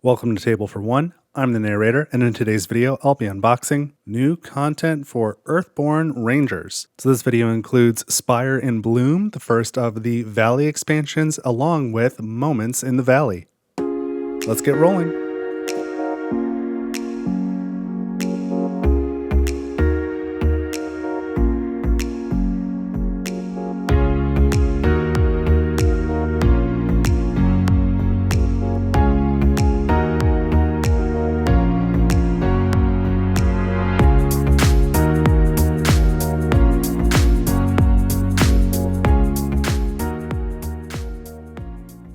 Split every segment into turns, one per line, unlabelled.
Welcome to Table for One. I'm the narrator, and in today's video, I'll be unboxing new content for Earthborne Rangers. So this video includes Spire in Bloom, the first of the Valley expansions, along with Moments in the Valley. Let's get rolling.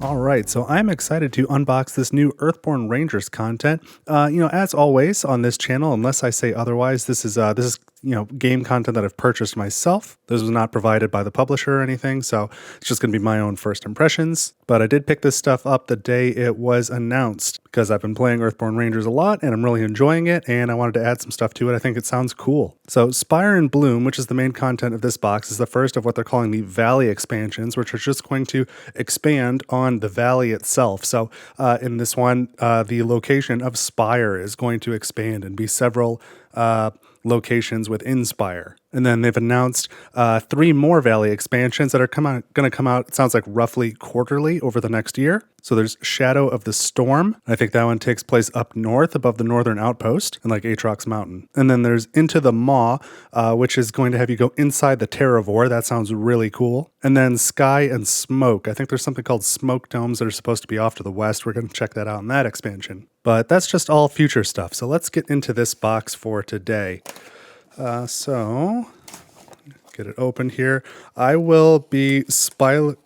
Alright, so I'm excited to unbox this new Earthborne Rangers content. As always on this channel, unless I say otherwise, this is game content that I've purchased myself. This was not provided by the publisher or anything, so it's just going to be my own first impressions. But I did pick this stuff up the day it was announced because I've been playing Earthborne Rangers a lot and I'm really enjoying it, and I wanted to add some stuff to it. I think it sounds cool. So Spire in Bloom, which is the main content of this box, is the first of what they're calling the Valley expansions, which are just going to expand on the Valley itself. So in this one, the location of Spire is going to expand and be several locations within Spire. And then they've announced 3 more Valley expansions that are going to come out, it sounds like roughly quarterly over the next year. So there's Shadow of the Storm. I think that one takes place up north above the northern outpost in like Atrox Mountain. And then there's Into the Maw, which is going to have you go inside the Terravore. That sounds really cool. And then Sky and Smoke. I think there's something called Smoke Domes that are supposed to be off to the west. We're going to check that out in that expansion. But that's just all future stuff. So let's get into this box for today. So get it open here. I will be spoiler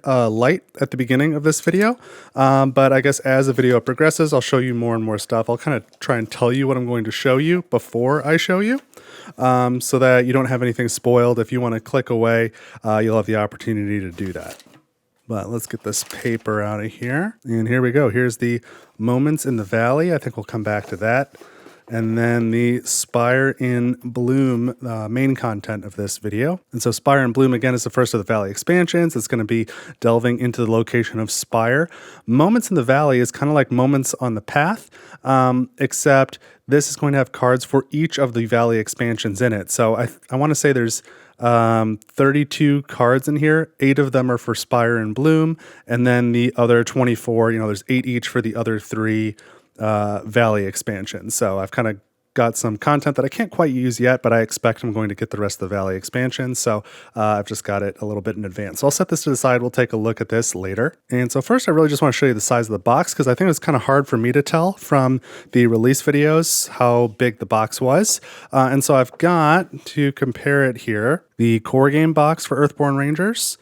light at the beginning of this video, but I guess as the video progresses, I'll show you more and more stuff. I'll kind of try and tell you what I'm going to show you before I show you, so that you don't have anything spoiled. If you want to click away, you'll have the opportunity to do that. But let's get this paper out of here. And here we go. Here's the Moments in the Valley. I think we'll come back to that. And then the Spire in Bloom main content of this video. And so Spire in Bloom, again, is the first of the Valley expansions. It's going to be delving into the location of Spire. Moments in the Valley is kind of like Moments on the Path, except this is going to have cards for each of the Valley expansions in it. So I want to say there's 32 cards in here. 8 of them are for Spire in Bloom, and then the other 24, there's 8 each for the other 3 Valley expansions. So I've kind of got some content that I can't quite use yet, but I expect I'm going to get the rest of the Valley expansions. So I've just got it a little bit in advance. So I'll set this to the side. We'll take a look at this later. And so first, I really just want to show you the size of the box, because I think it's kind of hard for me to tell from the release videos how big the box was. And so I've got to compare it here. The core game box for Earthborne Rangers.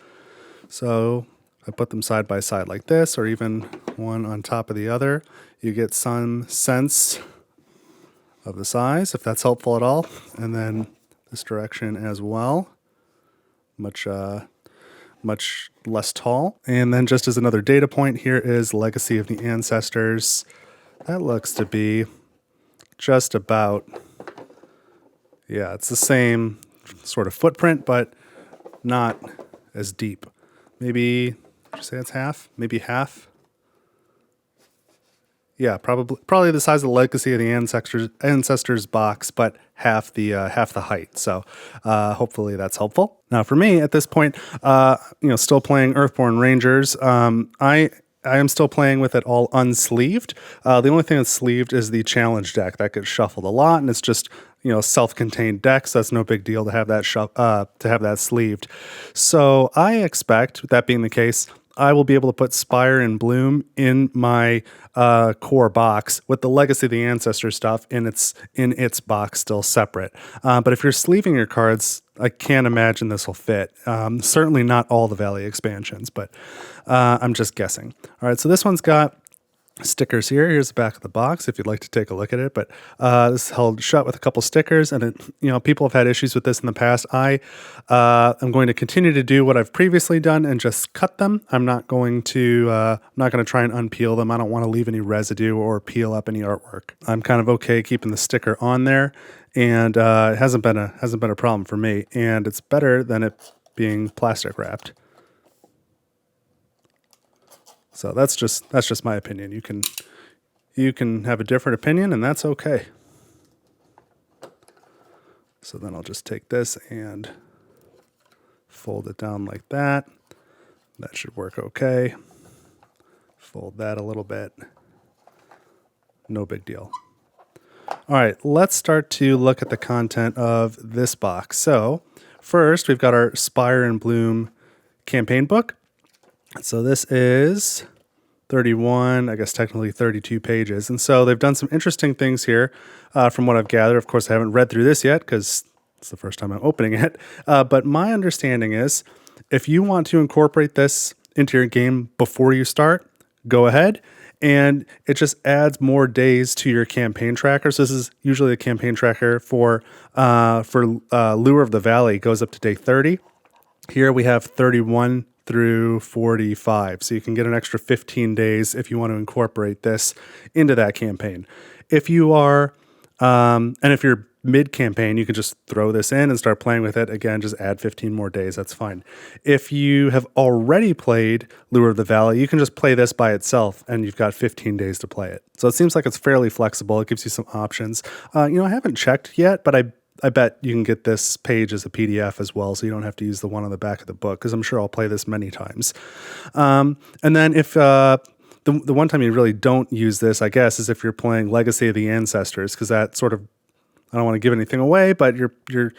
So I put them side by side like this, or even one on top of the other. You get some sense of the size, if that's helpful at all. And then this direction as well. Much less tall. And then just as another data point, here is Legacy of the Ancestors. That looks to be just about, yeah, it's the same sort of footprint, but not as deep. Maybe, would you say it's half? Maybe half? Yeah, probably the size of the Legacy of the Ancestors box, but half the height. So hopefully that's helpful. Now for me at this point, still playing Earthborne Rangers. I am still playing with it all unsleeved. The only thing that's sleeved is the challenge deck that gets shuffled a lot, and it's just self-contained decks. So that's no big deal to have that sleeved. So I expect, that being the case, I will be able to put Spire in Bloom in my core box with the Legacy of the Ancestor stuff in its box still separate. But if you're sleeving your cards, I can't imagine this will fit. Certainly not all the Valley expansions, but I'm just guessing. All right, so this one's got stickers here. Here's the back of the box if you'd like to take a look at it. But this is held shut with a couple stickers, and people have had issues with this in the past. I am going to continue to do what I've previously done and just cut them. I'm not going to try and unpeel them. I don't want to leave any residue or peel up any artwork. I'm kind of okay keeping the sticker on there, and it hasn't been a problem for me. And it's better than it being plastic wrapped. So that's just my opinion. You can have a different opinion, and that's okay. So then I'll just take this and fold it down like that. That should work okay. Fold that a little bit. No big deal. All right, let's start to look at the content of this box. So first, we've got our Spire and Bloom campaign book. So this is 31, I guess technically 32 pages. And so they've done some interesting things here from what I've gathered. Of course, I haven't read through this yet because it's the first time I'm opening it. But my understanding is if you want to incorporate this into your game before you start, go ahead. And it just adds more days to your campaign tracker. So this is usually a campaign tracker for Lure of the Valley goes up to day 30. Here we have 31 through 45. So you can get an extra 15 days if you want to incorporate this into that campaign. If you are, and if you're mid-campaign, you can just throw this in and start playing with it. Again, just add 15 more days. That's fine. If you have already played Lure of the Valley, you can just play this by itself and you've got 15 days to play it. So it seems like it's fairly flexible. It gives you some options. I haven't checked yet, but I bet you can get this page as a PDF as well, so you don't have to use the one on the back of the book, because I'm sure I'll play this many times. And then if the one time you really don't use this, I guess, is if you're playing Legacy of the Ancestors, because that sort of, I don't want to give anything away, but you're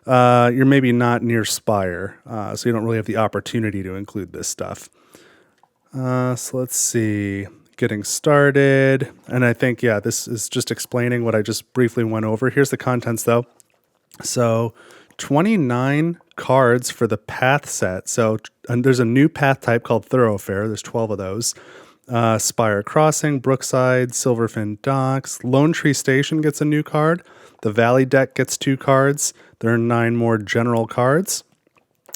maybe not near Spire, so you don't really have the opportunity to include this stuff. So let's see. Getting started. And I think, yeah, this is just explaining what I just briefly went over. Here's the contents, though. So 29 cards for the path set. So and there's a new path type called Thoroughfare. There's 12 of those. Spire Crossing, Brookside, Silverfin Docks. Lone Tree Station gets a new card. The Valley deck gets 2 cards. There are 9 more general cards.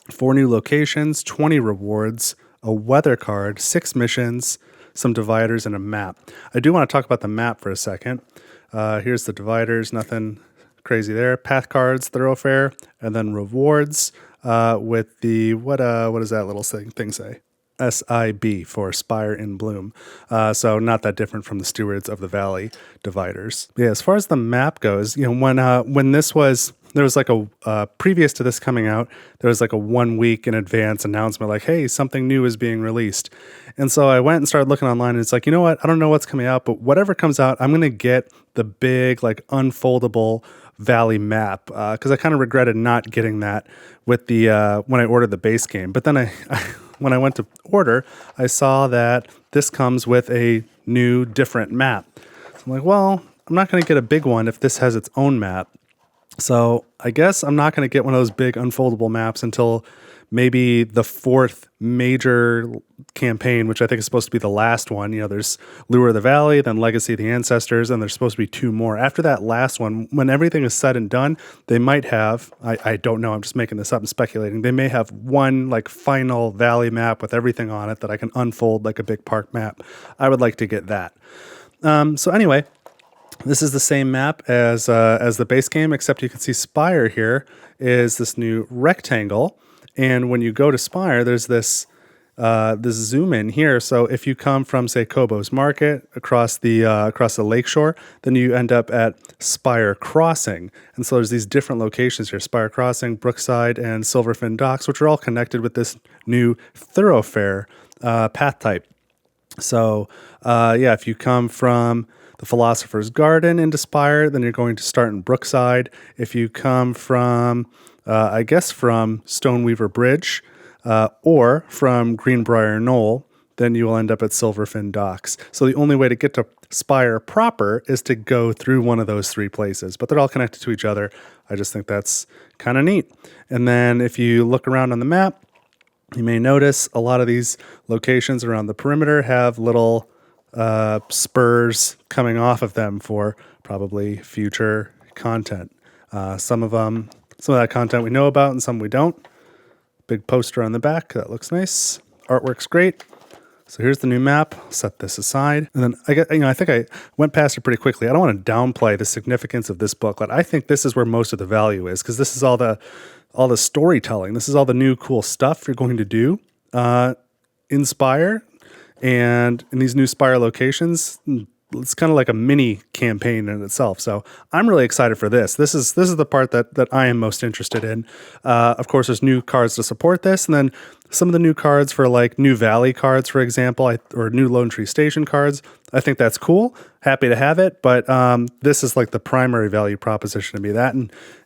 4 new locations, 20 rewards, a weather card, 6 missions, some dividers, and a map. I do want to talk about the map for a second. Here's the dividers, nothing crazy there. Path cards, Thoroughfare, and then rewards with the, what does that little thing say? SIB for Spire in Bloom. So not that different from the Stewards of the Valley dividers. Yeah, as far as the map goes, when this was, there was like a, previous to this coming out, there was like a 1 week in advance announcement like, hey, something new is being released. And so I went and started looking online and it's like, you know what? I don't know what's coming out, but whatever comes out, I'm going to get the big, like unfoldable Valley map. Cause I kind of regretted not getting that with the, when I ordered the base game. But then I when I went to order, I saw that this comes with a new different map. So I'm like, well, I'm not going to get a big one if this has its own map. So I guess I'm not going to get one of those big unfoldable maps until maybe the 4th major campaign, which I think is supposed to be the last one. There's Lure of the Valley, then Legacy of the Ancestors, and there's supposed to be 2 more. After that last one, when everything is said and done, they might have, I don't know, I'm just making this up and speculating, they may have one like final Valley map with everything on it that I can unfold like a big park map. I would like to get that. So anyway, this is the same map as the base game, except you can see Spire here is this new rectangle. And when you go to Spire, there's this zoom in here. So if you come from, say, Kobo's Market across the lakeshore, then you end up at Spire Crossing. And so there's these different locations here: Spire Crossing, Brookside, and Silverfin Docks, which are all connected with this new Thoroughfare path type. So if you come from the Philosopher's Garden into Spire, then you're going to start in Brookside. If you come from, from Stoneweaver Bridge or from Greenbrier Knoll, then you will end up at Silverfin Docks. So the only way to get to Spire proper is to go through one of those 3 places, but they're all connected to each other. I just think that's kind of neat. And then if you look around on the map, you may notice a lot of these locations around the perimeter have little spurs coming off of them for probably future content. Some of that content we know about and some we don't. Big poster on the back. That looks nice. Artwork's great. So here's the new map. Set this aside. And then I think I went past it pretty quickly. I don't want to downplay the significance of this booklet. I think this is where most of the value is, because this is all the storytelling. This is all the new cool stuff you're going to do in Spire. And in these new Spire locations, it's kind of like a mini campaign in itself. So I'm really excited for this. This is the part that I am most interested in. Of course, there's new cards to support this, and then some of the new cards for like new Valley cards, for example, or new Lone Tree Station cards. I think that's cool. Happy to have it, but this is like the primary value proposition to me. That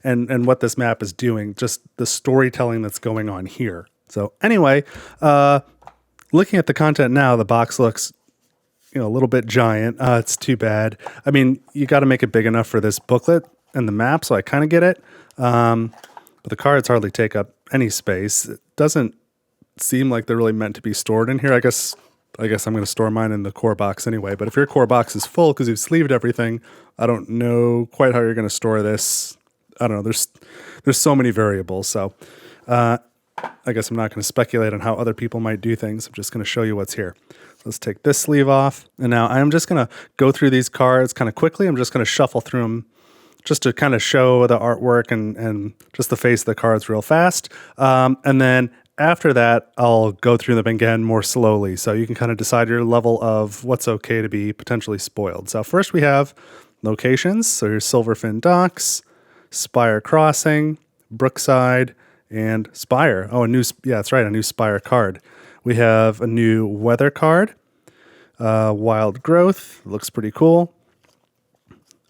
and what this map is doing, just the storytelling that's going on here. So anyway, looking at the content now, the box looks a little bit giant. It's too bad. I mean, you got to make it big enough for this booklet and the map, so I kind of get it. But the cards hardly take up any space. It doesn't seem like they're really meant to be stored in here. I guess I'm going to store mine in the core box anyway. But if your core box is full because you've sleeved everything, I don't know quite how you're going to store this. I don't know. There's so many variables. So I guess I'm not going to speculate on how other people might do things. I'm just going to show you what's here. Let's take this sleeve off. And now I'm just going to go through these cards kind of quickly. I'm just going to shuffle through them just to kind of show the artwork and just the face of the cards real fast. And then after that, I'll go through them again more slowly. So you can kind of decide your level of what's okay to be potentially spoiled. So first we have locations. So here's Silverfin Docks, Spire Crossing, Brookside, and Spire. Oh, that's right, a new Spire card. We have a new weather card, Wild Growth. Looks pretty cool.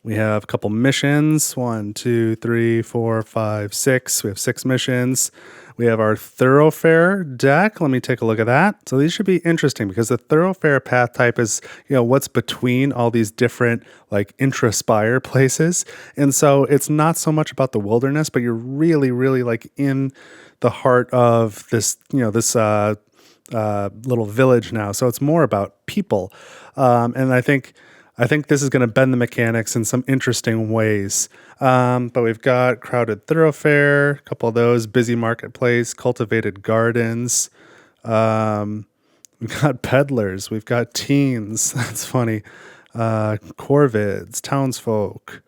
We have a couple missions. 1, 2, 3, 4, 5, 6. We have 6 missions. We have our Thoroughfare deck. Let me take a look at that. So these should be interesting because the Thoroughfare path type is, what's between all these different like intra-Spire places. And so it's not so much about the wilderness, but you're really, really like in the heart of this, this little village now. So it's more about people. And I think this is going to bend the mechanics in some interesting ways. But we've got Crowded Thoroughfare, a couple of those, Busy Marketplace, Cultivated Gardens. We've got Peddlers. We've got Teens. That's funny. Corvids, Townsfolk.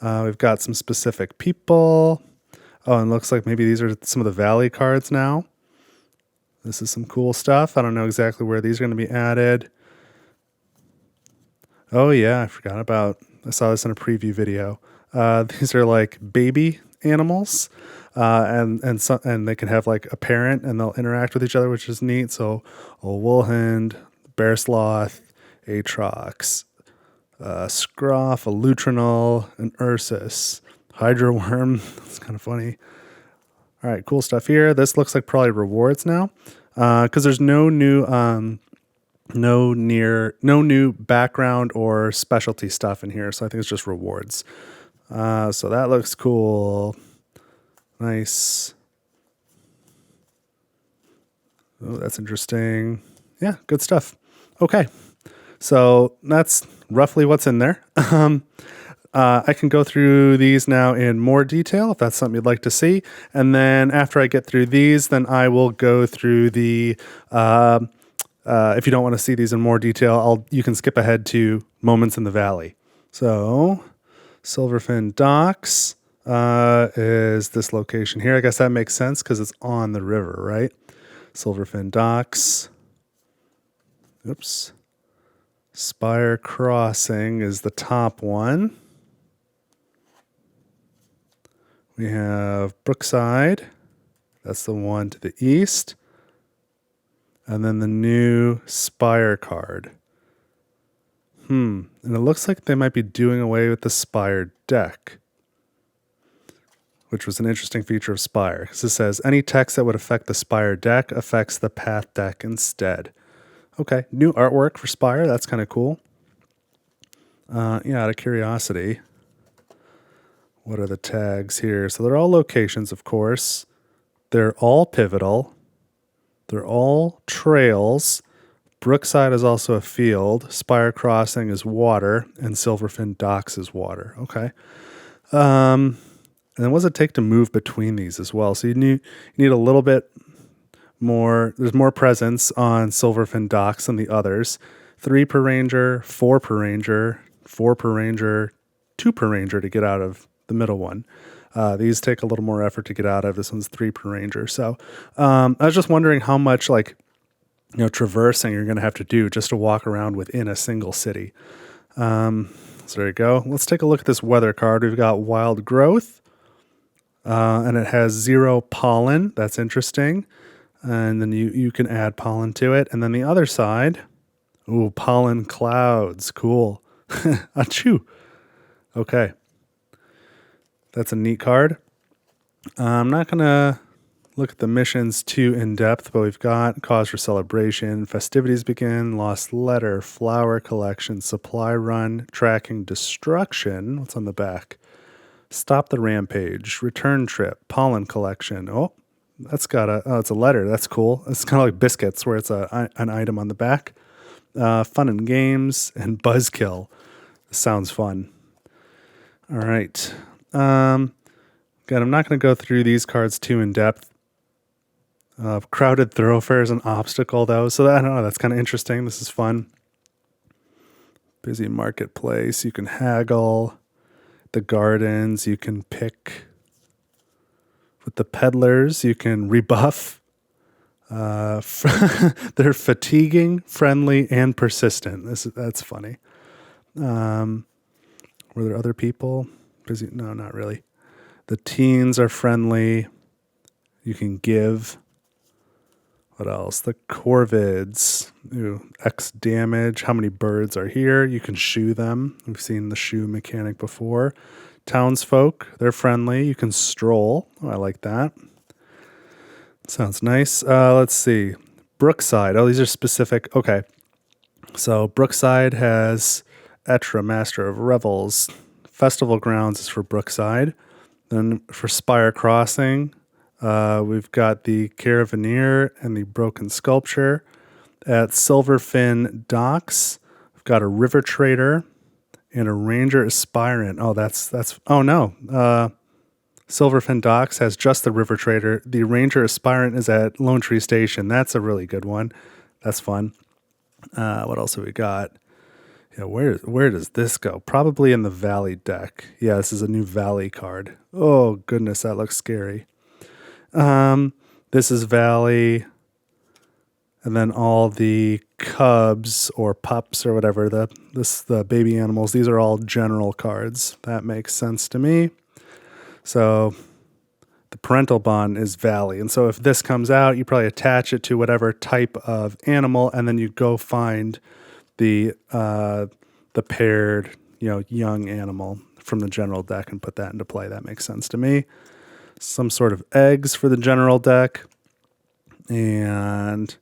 We've got some specific people. Oh, and it looks like maybe these are some of the Valley cards now. This is some cool stuff. I don't know exactly where these are going to be added. Oh yeah, I saw this in a preview video. These are like baby animals, and they can have like a parent and they'll interact with each other, which is neat. So a Woolhind, Bear Sloth, Atrox, Scruff, a Lutrinol, an Ursus, Hydra Worm. That's kind of funny. All right, cool stuff here. This looks like probably rewards now, because there's no new background or specialty stuff in here. So I think it's just rewards. So that looks cool. Nice. Oh, that's interesting. Yeah, good stuff. Okay. So that's roughly what's in there. I can go through these now in more detail if that's something you'd like to see. And then after I get through these, then I will go through the... if you don't want to see these in more detail, you can skip ahead to Moments in the Valley. So, Silverfin Docks is this location here. I guess that makes sense because it's on the river, right? Silverfin Docks. Oops. Spire Crossing is the top one. We have Brookside. That's the one to the east. And then the new Spire card. And it looks like they might be doing away with the Spire deck, which was an interesting feature of Spire. Because it says, any text that would affect the Spire deck affects the Path deck instead. Okay, new artwork for Spire. That's kind of cool. Out of curiosity, what are the tags here? So they're all locations, of course. They're all pivotal. They're all trails. Brookside is also a field. Spire Crossing is water. And Silverfin Docks is water. Okay. And then what does it take to move between these as well? So you need a little bit more. There's more presence on Silverfin Docks than the others. 3 per ranger, 4 per ranger, 4 per ranger, 2 per ranger to get out of the middle one. These take a little more effort to get out of. This one's 3 per ranger. So I was just wondering how much traversing you're going to have to do just to walk around within a single city. So there you go. Let's take a look at this weather card. We've got wild growth, and it has 0 pollen. That's interesting. And then you can add pollen to it. And then the other side, ooh, pollen clouds. Cool. Achoo. Okay. That's a neat card. I'm not going to look at the missions too in depth, but we've got cause for celebration, festivities begin, lost letter, flower collection, supply run, tracking destruction. What's on the back? Stop the rampage, return trip, pollen collection. Oh, that's got it's a letter. That's cool. It's kind of like biscuits where it's an item on the back. Fun and games and buzzkill. Sounds fun. All right. Again, I'm not going to go through these cards too in depth. Crowded thoroughfare is an obstacle, though, so I don't know. That's kind of interesting. This is fun. Busy marketplace. You can haggle. The gardens. You can pick. With the peddlers, you can rebuff. They're fatiguing, friendly, and persistent. That's funny. Were there other people? Busy? No, not really. The teens are friendly. You can give. What else? The corvids. Ooh, X damage. How many birds are here? You can shoe them. We've seen the shoe mechanic before. Townsfolk. They're friendly. You can stroll. Oh, I like that. Sounds nice. Let's see. Brookside. Oh, these are specific. Okay. So Brookside has Etra, Master of Revels. Festival Grounds is for Brookside. Then for Spire Crossing, we've got the Caravaneer and the Broken Sculpture. At Silverfin Docks, we've got a River Trader and a Ranger Aspirant. Oh, oh no. Silverfin Docks has just the River Trader. The Ranger Aspirant is at Lone Tree Station. That's a really good one. That's fun. What else have we got? Yeah, where does this go? Probably in the Valley deck. Yeah, this is a new Valley card. Oh, goodness, that looks scary. This is Valley. And then all the cubs or pups or whatever, the baby animals, these are all general cards. That makes sense to me. So the parental bond is Valley. And so if this comes out, you probably attach it to whatever type of animal, and then you go find the paired, young animal from the general deck and put that into play. That makes sense to me. Some sort of eggs for the general deck. And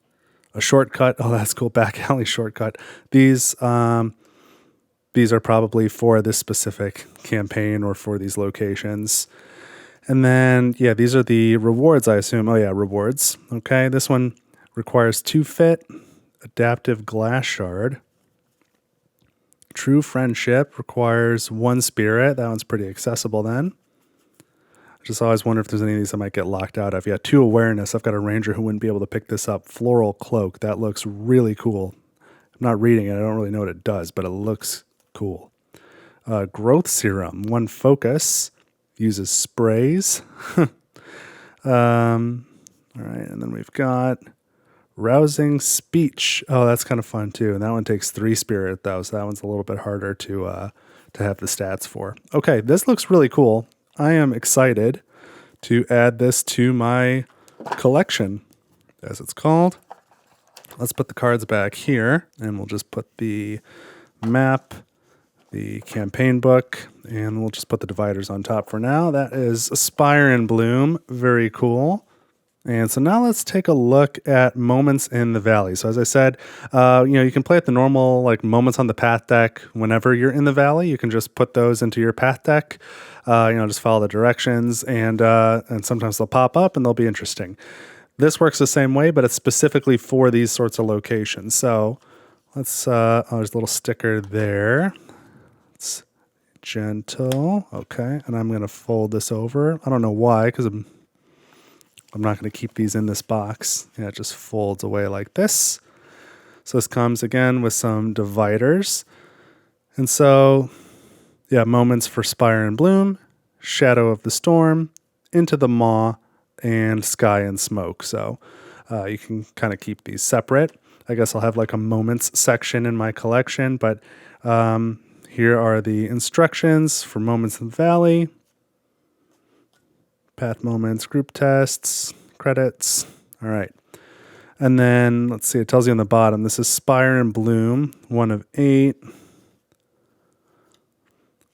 a shortcut. Oh, that's cool. Back alley shortcut. These are probably for this specific campaign or for these locations. And then, yeah, these are the rewards, I assume. Oh, yeah, rewards. Okay, this one requires 2 fit, adaptive glass shard. True friendship requires 1 spirit. That one's pretty accessible then. I just always wonder if there's any of these I might get locked out of. Yeah, 2 awareness. I've got a ranger who wouldn't be able to pick this up. Floral cloak. That looks really cool. I'm not reading it. I don't really know what it does, but it looks cool. Growth serum. 1 focus. Uses sprays. All right, and then we've got rousing speech. Oh, that's kind of fun too. And that one takes 3 spirit though, so that one's a little bit harder to have the stats for. Okay, this looks really cool. I am excited to add this to my collection, as it's called. Let's put the cards back here, and we'll just put the map, the campaign book, and we'll just put the dividers on top for now. That is Spire in Bloom. Very cool. And so now let's take a look at moments in the valley. So as I said, you can play at the normal moments on the path deck whenever you're in the valley. You can just put those into your path deck. Just follow the directions, and sometimes they'll pop up and they'll be interesting. This works the same way, but it's specifically for these sorts of locations. So let's, there's a little sticker there. It's gentle. Okay. And I'm going to fold this over. I don't know why, because I'm not going to keep these in this box. Yeah, it just folds away like this. So this comes again with some dividers. And so, yeah, moments for Spire and Bloom, Shadow of the Storm, Into the Maw, and Sky and Smoke. So You can kind of keep these separate. I guess I'll have like a moments section in my collection, but here are the instructions for Moments in the Valley, path moments, group tests, credits. All right. And then let's see, it tells you on the bottom, this is Spire and Bloom, 1 of 8.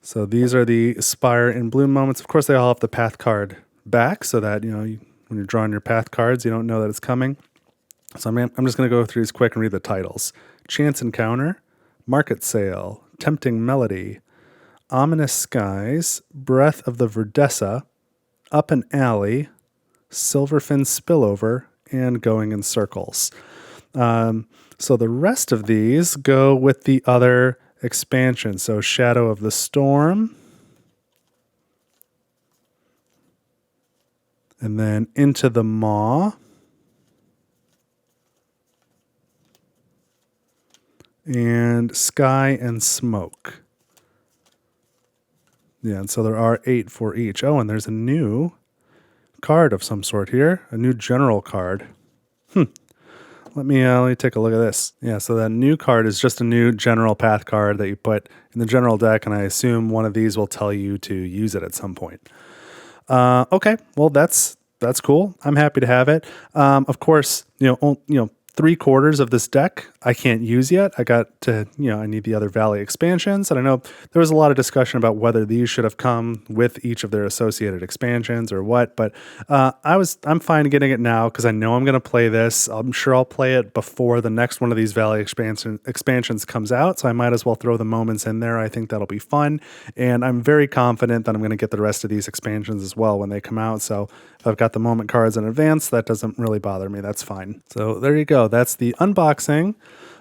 So these are the Spire and Bloom moments. Of course, they all have the path card back so that, when you're drawing your path cards, you don't know that it's coming. So I'm just going to go through these quick and read the titles. Chance Encounter, Market Sale, Tempting Melody, Ominous Skies, Breath of the Verdessa, Up an Alley, Silverfin Spillover, and Going in Circles. So the rest of these go with the other expansion. So Shadow of the Storm, and then Into the Maw, and Sky and Smoke. Yeah, and so there are 8 for each. Oh, and there's a new card of some sort here, a new general card. Let me take a look at this. Yeah, so that new card is just a new general path card that you put in the general deck, and I assume one of these will tell you to use it at some point. Okay, well that's cool. I'm happy to have it. Of course, 3/4 of this deck I can't use yet. I got to, I need the other Valley expansions. And I know there was a lot of discussion about whether these should have come with each of their associated expansions or what. But I'm fine getting it now because I know I'm going to play this. I'm sure I'll play it before the next one of these Valley expansions comes out. So I might as well throw the moments in there. I think that'll be fun. And I'm very confident that I'm going to get the rest of these expansions as well when they come out. So if I've got the moment cards in advance, that doesn't really bother me. That's fine. So there you go. That's the unboxing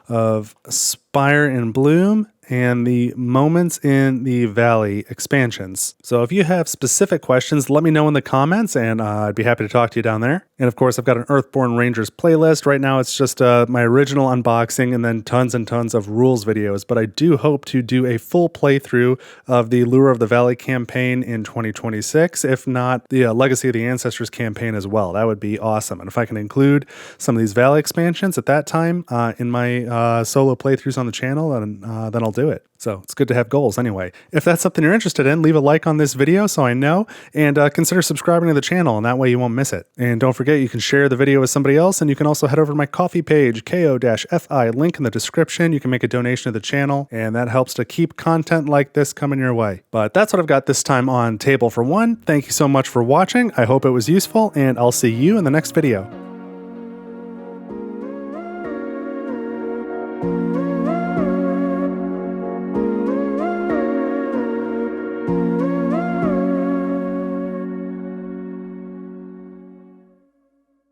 of Spire and Bloom and the Moments in the Valley expansions. So if you have specific questions, let me know in the comments, and I'd be happy to talk to you down there. And of course, I've got an Earthborne Rangers playlist. Right now, it's just my original unboxing and then tons and tons of rules videos. But I do hope to do a full playthrough of the Lure of the Valley campaign in 2026, if not the Legacy of the Ancestors campaign as well. That would be awesome. And if I can include some of these Valley expansions at that time in my solo playthroughs on the channel, then I'll do it. So it's good to have goals anyway. If that's something you're interested in, leave a like on this video so I know, and consider subscribing to the channel, and that way you won't miss it. And don't forget, you can share the video with somebody else, and you can also head over to my Ko-fi page, ko-fi, link in the description. You can make a donation to the channel, and that helps to keep content like this coming your way. But that's what I've got this time on Table for One. Thank you so much for watching. I hope it was useful, and I'll see you in the next video.